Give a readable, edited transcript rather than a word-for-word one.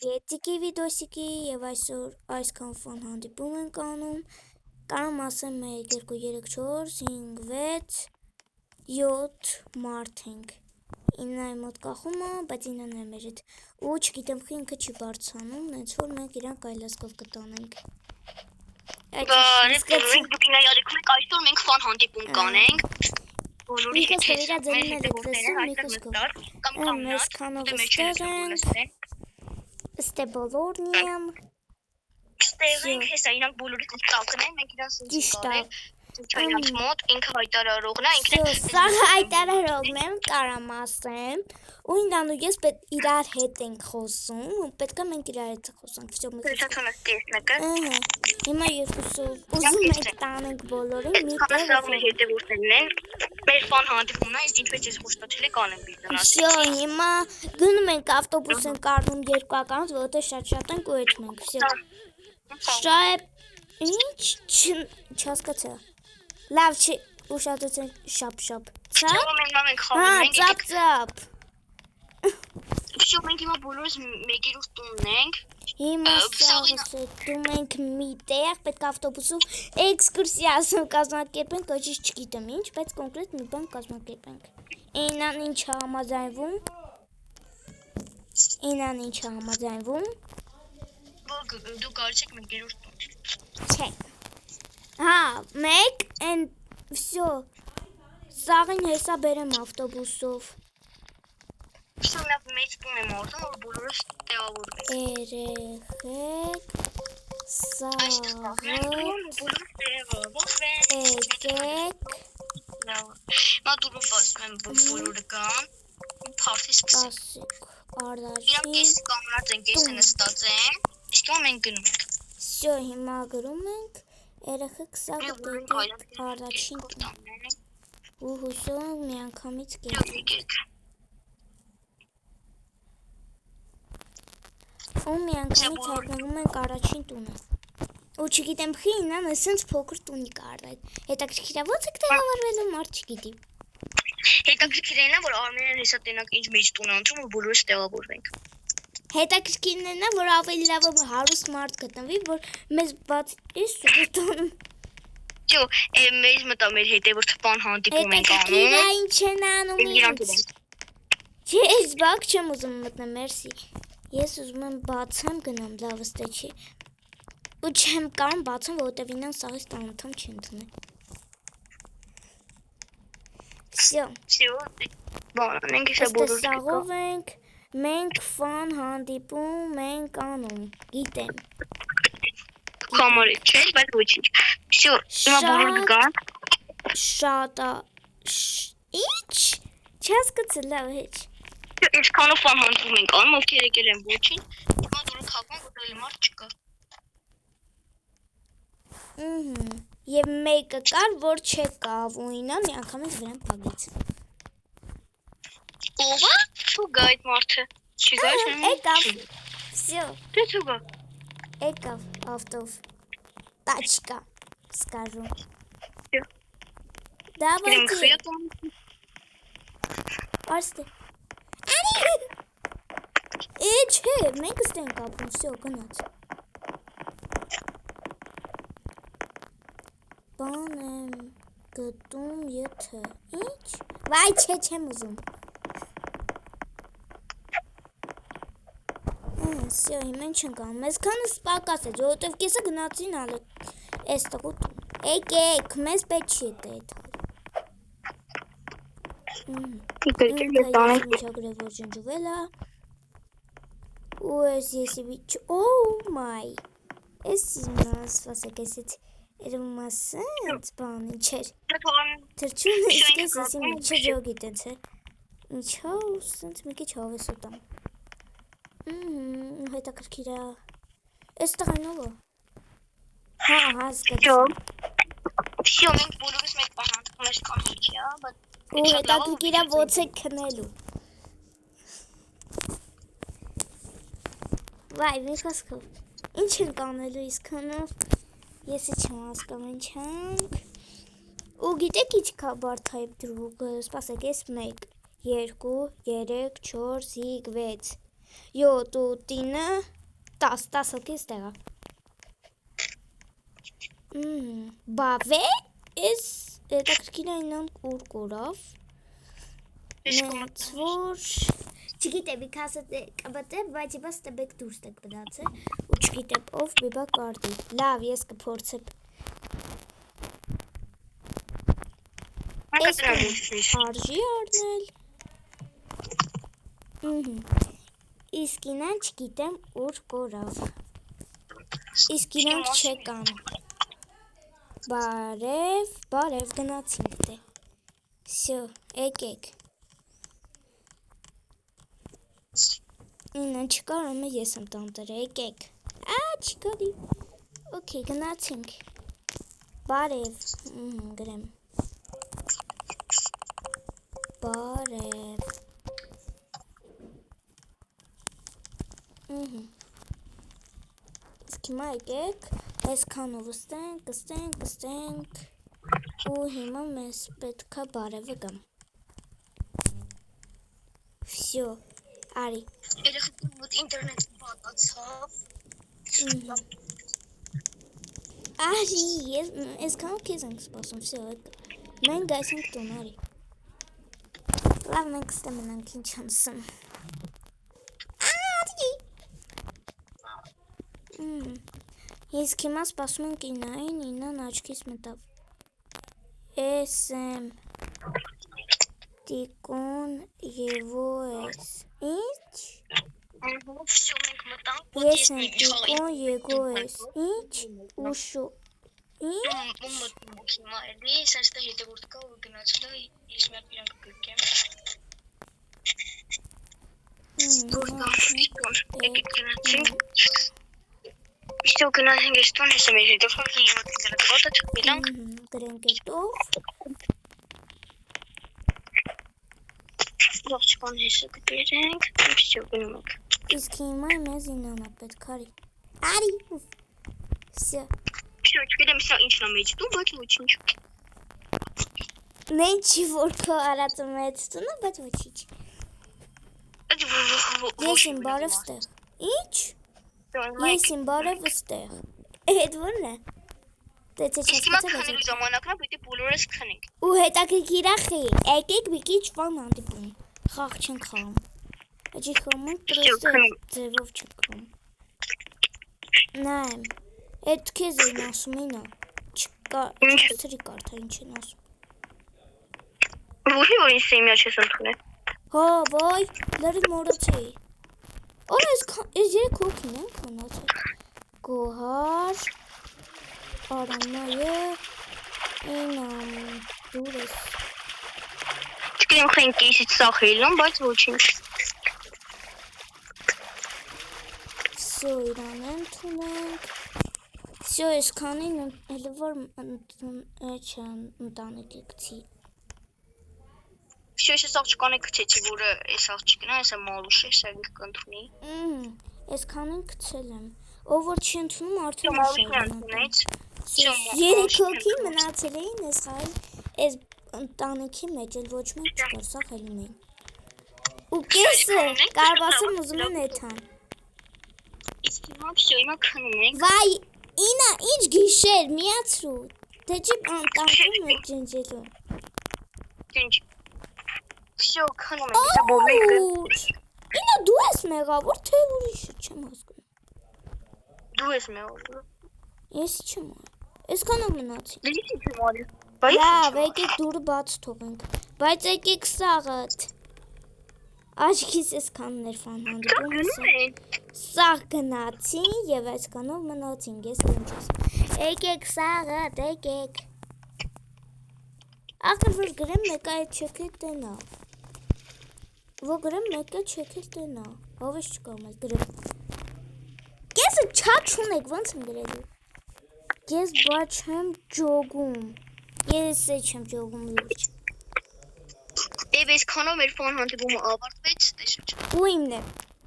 Էտիկի վիդոսիկի եւ այսօր այսքան ֆան հանդիպում ենք անում Կարամ ասեմ 1, 2, 3, 4, 5, 6, 7 մարդ ենք 9-ի մոտ կախում է, բայց 9-ն է մեր հետ ու չգիտեմ խի ինքը չի բարձանում, նենց որ մենք իրանք այլասկով կտանենք Բարև դուք դուքինայի արիքում եք այսօր մենք ֆան հանդիպում կանենք Բոլորի հետ Մեզ քանով ստեղ ենք Ստե բոլորն եմ Ստեղ ենք, հեսա իրանք բոլորի հետ կակն են, մենք իրան սենց կարել Չայնած մոտ, ինքը հայտարարողն է, ինքն է Սա հայտարարողն եմ, կարամ ասեմ ու ինքան ու ես իրար հետ ենք խոսում ու պետք է մենք իրար հետ խոսանք Հիմա երկուսով ուզում ենք տանենք բոլորին մի տեղ Մեր ֆան հանդիպումն է, իսկ ինչպես ես խոստացել եք անեմ բիզնես Всё, հիմա գնում ենք ավտոբուս ենք առնում երկուականից, որովհետև շատ ենք ու եթում ենք, всё Շայ, ինչ, չհասկացա Լավ չի, ուշադրություն շապ-շապ Ծապ-ծապ Всё, մենք հիմա բոլորս մեկերուս տունն ենք Հիմա սաղս դում ենք մի տեղ, պետք ավտոբուսով էքսկուրսիա կազմակերպենք, ոչինչ չգիտեմ ինչ, բայց կոնկրետ մի բան կազմակերպենք Ինան ինչ համաձայնվում Դու գալիս եք մեկերուս տուն Չէ Հա, մեկ, всё Սաղին հեսա բերեմ ավտոբուսով Всё, նա մեծ տուն եմ որդում, որ բոլորս տեղավորվենք Երեխեք, սաղը, եկեք Մա դուրով ասում եմ բոլորը կան, պարթի սկսենք Իրանք կեսի կամրած են, կեսը նստած են, իսկ հիմա մենք գնում ենք Всё, հիմա գրում ենք, երեխեք սաղը եկեք առաջին ու հուսով մի անգամից կերեք ու մի անգամից հայտնվում ենք առաջին տունը ու չգիտեմ խի ինան ասենց փոքր տունի կարդ հետաքրքիր է ո՞նց եք տեղավորվելու մարդ չգիտի Հետաքրքիր է նա որ Արմենն հեսա տենակ ինչ մեծ տուն է ընտրում որ բոլորս տեղավորվենք Հետաքրքիրն է նա որ ավելի լավ հարուստ մարդ գտնվի որ մեզ բաց էս սուտանում Չո մեզ մտա մեր հետ է որ թփան հանդիպում ենք անում Հետաքրքիր է ինչ են անում Ես բակ չեմ ուզում մտնեմ մերսի Ես ուզում եմ բացեմ գնամ լավ ըստե չի ու չեմ կարում բացեմ որովհետև ինան սաղից տանոթամ չի ընդունել Всё Ըստե սաղով ենք մենք ֆան հանդիպում ենք անում գիտեմ Համարի չէ բայց ոչինչ Всё հիմա բոլորը կգան Շատ Ինչ չհասկացա լավ հեչ Ինչքանով ֆան հանդիպում ենք անում ովքեր եկել են ոչինչ հիմա դուրը քաղաքում որտեղ մարդ չկա Եվ մեկը կար որ չեկավ ու ինա մի անգամից վրան փագեց Ով է ու գա այդ մարդը չի գա Եկավ Всё Դե ու գա Եկավ ավտով Տաչկա скажу Давайте Արստե Չէ, մենք ստենք ապում, всё, գնաց Բան եմ գտում եթե Ինչ? Վայ, չէ, չեմ ուզում Всё, հիմա ինչ ենք անում, մեզ քանը սպակաս է, որովհետև կեսը գնացին ալը Էս տղուտ Եկեք, մեզ պետք չի հետ Ինքը միջագրև որ ջնջվել է ու ես եսի վիչ Oh my Ես իմ սպասեք եսից երում ասենց բան ինչեր Թրջուն իսկ ես եսի միջը ջոգի տենց է Ինչով սենց մի կիչ հով ես ուտամ Հետաքրքիր է Ես տղայնով է Հա հասկացա Всё մենք բոլորս մեկ բան հանդիպում ես կանիքի Ու հետաքրքիր է ոնց եք քնելու Վայ, մի խոսքով Ինչ ենք անելու իսկ քնով Ես չեմ հասկանում ինչ ենք Ու գիտեք ինչ կա բարդ դրուգ Սպասեք ես 1, 2, 3, 4, 5, 6 7 ու 9 10 հոգի ստեղա։ Բավե էս հետաքրքիր է ինան ուր կորավ։ Նենց որ չգիտեմ իքասը կբտե, բայց իբաս տբեք դուրս տեք բդաց է, ու չգիտեմ ով բիբա կարդի, լավ ես կփորձեմ, ես արժի արնել, իսկ ինան չգիտեմ ուր կորավ, իսկ ինանք չեկան, բարև գնացինք դե, սյո, եկեք, ինան չկարում է ես եմ տանտերը, եկեք, չկարի, ոքեյ գնացինք, բարև, գրեմ, բարև, իսկ հիմա եկեք, այսքանով ստենք, ու հիմա մեզ պետքա բարևը գամ, վսյո, արի, երեխեքին մոտ ինտերնետը բատացավ, արի, այսքանով կեզ ենք սպասում, վսյո, մենք գայս ենք տուն, արի, լավ մենք ստեմ ընանք ինչ անսում, Իսկ հիմա սպասում ենք ինային, ինան աչքիս մտավ, ես եմ տիկուն եվո ես, ինչ? Ես եմ տիկուն եգո ես, ինչ? Ուշո, ինչ? Հիմա էլի, սաստա հետևորդ կա ու գնացել է, ես միատ իրանք գրկեմ, եկեք գնացինք, Что գնացինք ես տուն ես եմ էր հետևոր հիմա դրատվոտը չպիլանք գրենք էտով ողջկան հեսը կպերենք Что գնում եք Իսկ հիմա մեզ ինանա պետք արի Արի Всё Что չգիտեմ սա ինչն է մեջ տուն բայց ոչինչ Նենչի որ քո արածը մեծ տուն է բայց ոչինչ Ես իմ բարև ստեղ Ինչ Ես իմ բարևը ստեղ, հետ որն է, տեցե չասկացել Իսկ հիմա քնելու ժամանակն է, պիտի բոլորս քնենք Ու հետաքրքիր է խի, եկեք մի քիչ բան հանդիպում, խաղ չենք խաղում Էջի խոմում պրոստը ձևով չենք խոմ Նայեմ, էդ քեզ էին ասում ինա, չաստրի կարդա ինչ են ասում Ողի որ ինձ սեմյա չես ընդունել Հա, վայ, լրի մորացեի Օր ես երեք հոգին են քոնացել Գոհար Արանայը Ինամ դուր ես Չկրեմ խենք իսից սաղ հելում, բայց ոչինչ Всё, իրան ընդունենք Всё, ես քանին հելի որ ընտանիք եկցի Всё, ես աղջկանը կցեցի, որը ես աղջիկն է, ես եմ մալուշ է, սա գիք կընդունի Ես քանին կցել եմ Ով որ չի ընդունում արդեն մալուշն ընդունեց Երեք հոգի մնացել էին ես խայլ Ես ընտանիքի մեջ էլ ոչ մեկ չկար, սա խելում էին Ու կեսը կարվասեմ ուզում են էթան Իսկ հիմա всё, հիմա քնում ենք Վայ, ինա, ինչ գիշեր, միացրու Դե չի ընտանքում է ջնջելու Ջնջ Всё, քնում ենք, սա բոլորը Ինա դու ես մեղավոր, թե ուրիշը չեմ հասկում Դու ես մեղավոր Ես չեմ Ես կանով մնացի Դից ինչ եմ արի Լավ, եկեք դուրը բաց թողենք Բայց եկեք սաղըտ Աչքիս ես կաններ վան հանդիպում Սաղ գնացին և այս կանով մնացին Ես ինչ ես Եկեք սաղըտ, եկեք Աղր որ գրեմ մեկա այդ չեքել տնա Որ գրեմ մեկա չեքել տնա Ով ես չկամ էլ գրեմ Կեսը չատ շունեք ոնց եմ գրելու Ես բաչ եմ ջոգում Ես չեմ ջոգում լուրջ Եվ ես քանով մեր ֆան հանդիպումը ավարտվեց տեսուչ Ու իմն է